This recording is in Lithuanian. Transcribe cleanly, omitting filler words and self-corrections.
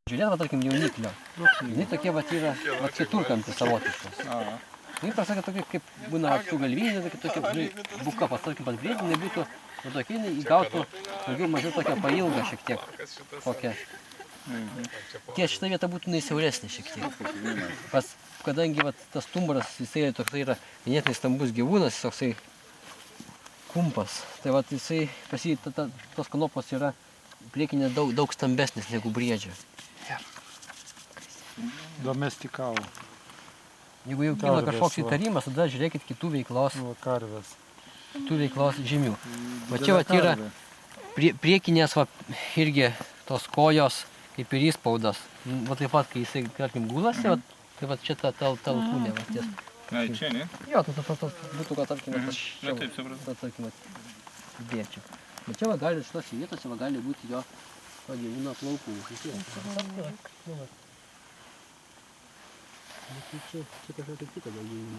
Žiūrėt, va, tarkim, jauniklio. Jis tokie, va, yra, va, keturkampis savotiškas. Jis pasakė, tokie, kaip būna tų galvynė, tokia, buka, tarkim, pat briedį, nebūtų, va, tokie, įgautų, daugiau, mažiau tokia pailga šiek tiek. Kokia. Ties šitą vietą būtų siauresnė šiek tiek. Kadangi, va, tas stumbras, jisai toksai yra ganėtinai stambus gyvūnas, toksai kumpas. Tai, va, jisai, pas jį, tos kanopos yra priekinė daug stambesnis negu briedžio. Domestikavo. Jeigu jau kyla kažkoks įtarimas, tada žiūrėkit kitų veiklos. Karvės. Kitų veiklos žymių. Va čia va yra priekinės va irgi tos kojos kaip ir įspaudas. Va taip pat, kai jisai, tarkim, gulasi, va, tai va čia ta alkūnė. Ai, čia, ne? Jo, tas būtų, kad, tarkim, tarkim, dėčiau. Bet čia va gali šitose vietose va gali būti jo gyvūno plaukų. Čia kažkokia kita gyvūna.